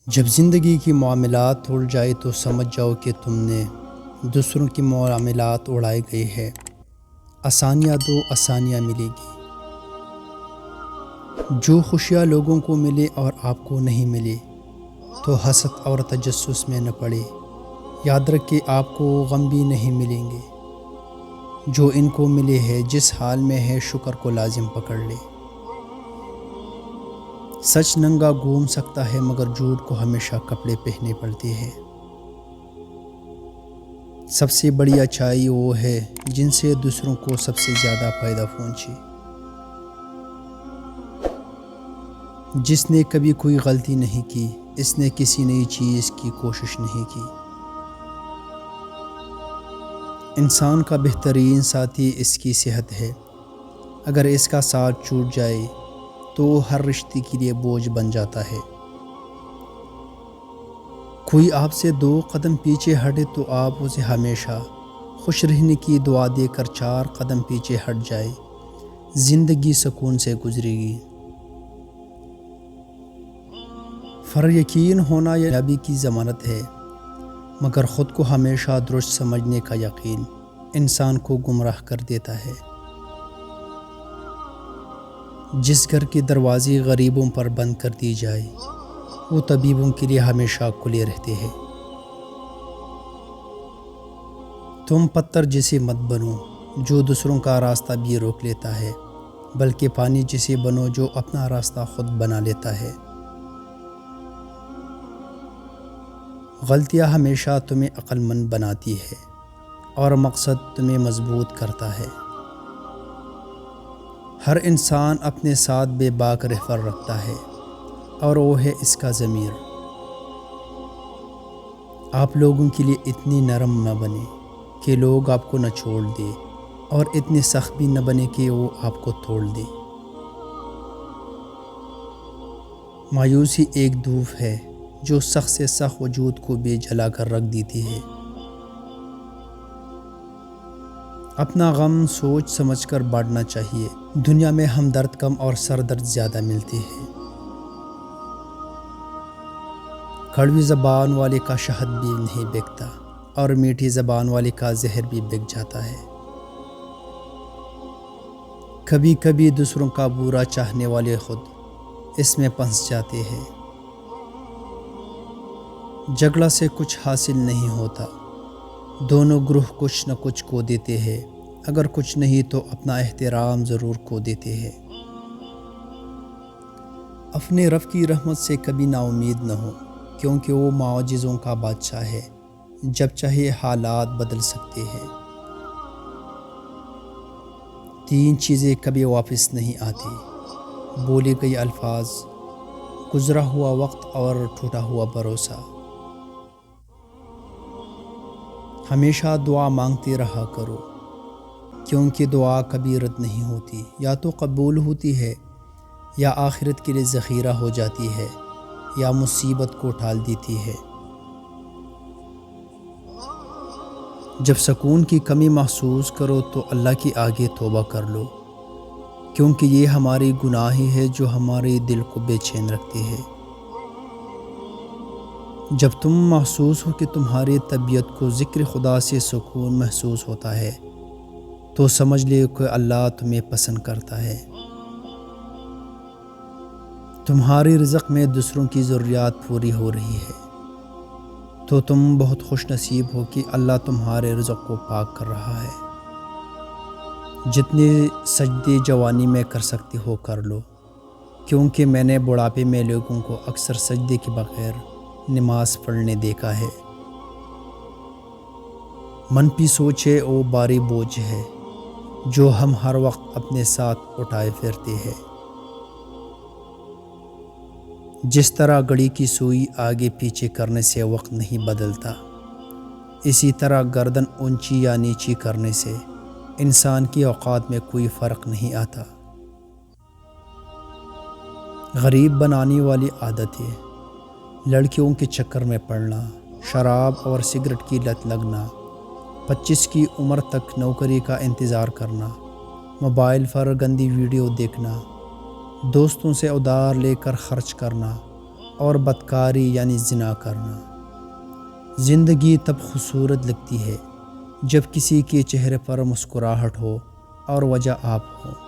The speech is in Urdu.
جب زندگی کی معاملات اڑ جائے تو سمجھ جاؤ کہ تم نے دوسروں کی معاملات اڑائے گئے ہے۔ آسانیاں دو آسانیاں ملے گی۔ جو خوشیاں لوگوں کو ملے اور آپ کو نہیں ملے تو حسد اور تجسس میں نہ پڑے۔ یاد رکھے آپ کو غم بھی نہیں ملیں گے جو ان کو ملے ہے۔ جس حال میں ہے شکر کو لازم پکڑ لے۔ سچ ننگا گھوم سکتا ہے مگر جھوٹ کو ہمیشہ کپڑے پہننے پڑتے ہیں۔ سب سے بڑی اچھائی وہ ہے جن سے دوسروں کو سب سے زیادہ فائدہ پہنچے۔ جس نے کبھی کوئی غلطی نہیں کی، اس نے کسی نئی چیز کی کوشش نہیں کی۔ انسان کا بہترین ساتھی اس کی صحت ہے۔ اگر اس کا ساتھ چھوٹ جائے تو ہر رشتے کے لیے بوجھ بن جاتا ہے۔ کوئی آپ سے 2 قدم پیچھے ہٹے تو آپ اسے ہمیشہ خوش رہنے کی دعا دے کر 4 قدم پیچھے ہٹ جائے، زندگی سکون سے گزرے گی۔ پر یقین ہونا کامیابی کی ضمانت ہے، مگر خود کو ہمیشہ درست سمجھنے کا یقین انسان کو گمراہ کر دیتا ہے۔ جس گھر کے دروازے غریبوں پر بند کر دی جائے وہ طبیبوں کے لیے ہمیشہ کھلے رہتے ہیں۔ تم پتھر جیسے مت بنو جو دوسروں کا راستہ بھی روک لیتا ہے، بلکہ پانی جیسے بنو جو اپنا راستہ خود بنا لیتا ہے۔ غلطیاں ہمیشہ تمہیں عقل مند بناتی ہے اور مقصد تمہیں مضبوط کرتا ہے۔ ہر انسان اپنے ساتھ بے باک رہبر رکھتا ہے اور وہ ہے اس کا ضمیر۔ آپ لوگوں کے لیے اتنی نرم نہ بنے کہ لوگ آپ کو نہ چھوڑ دے، اور اتنی سخت بھی نہ بنے کہ وہ آپ کو توڑ دے۔ مایوسی ایک دھوپ ہے جو سخت سے سخت وجود کو بھی جلا کر رکھ دیتی ہے۔ اپنا غم سوچ سمجھ کر بانٹنا چاہیے۔ دنیا میں ہمدرد کم اور سر درد زیادہ ملتے ہیں۔ کڑوی زبان والے کا شہد بھی نہیں بکتا اور میٹھی زبان والے کا زہر بھی بک جاتا ہے۔ کبھی کبھی دوسروں کا برا چاہنے والے خود اس میں پھنس جاتے ہیں۔ جھگڑا سے کچھ حاصل نہیں ہوتا، دونوں گروہ کچھ نہ کچھ کھو دیتے ہیں، اگر کچھ نہیں تو اپنا احترام ضرور کھو دیتے ہیں۔ اپنے رب کی رحمت سے کبھی نا امید نہ ہو، کیونکہ وہ معجزوں کا بادشاہ ہے، جب چاہے حالات بدل سکتے ہیں۔ 3 چیزیں کبھی واپس نہیں آتی: بولے گئے الفاظ، گزرا ہوا وقت اور ٹوٹا ہوا بھروسہ۔ ہمیشہ دعا مانگتے رہا کرو، کیونکہ دعا کبھی رد نہیں ہوتی، یا تو قبول ہوتی ہے یا آخرت کے لیے ذخیرہ ہو جاتی ہے یا مصیبت کو ٹال دیتی ہے۔ جب سکون کی کمی محسوس کرو تو اللہ کے آگے توبہ کر لو، کیونکہ یہ ہماری گناہ ہی ہے جو ہمارے دل کو بے چین رکھتے ہیں۔ جب تم محسوس ہو کہ تمہاری طبیعت کو ذکر خدا سے سکون محسوس ہوتا ہے تو سمجھ لے کہ اللہ تمہیں پسند کرتا ہے۔ تمہاری رزق میں دوسروں کی ضروریات پوری ہو رہی ہے تو تم بہت خوش نصیب ہو کہ اللہ تمہارے رزق کو پاک کر رہا ہے۔ جتنے سجدے جوانی میں کر سکتے ہو کر لو، کیونکہ میں نے بڑھاپے میں لوگوں کو اکثر سجدے کے بغیر نماز پڑھنے دیکھا ہے۔ منفی سوچے وہ بھاری بوجھ ہے جو ہم ہر وقت اپنے ساتھ اٹھائے پھرتے ہیں۔ جس طرح گھڑی کی سوئی آگے پیچھے کرنے سے وقت نہیں بدلتا، اسی طرح گردن اونچی یا نیچی کرنے سے انسان کی اوقات میں کوئی فرق نہیں آتا۔ غریب بنانے والی عادتیں: لڑکیوں کے چکر میں پڑنا، شراب اور سگریٹ کی لت لگنا، 25 کی عمر تک نوکری کا انتظار کرنا، موبائل پر گندی ویڈیو دیکھنا، دوستوں سے ادھار لے کر خرچ کرنا، اور بدکاری یعنی زنا کرنا۔ زندگی تب خوبصورت لگتی ہے جب کسی کے چہرے پر مسکراہٹ ہو اور وجہ آپ ہو۔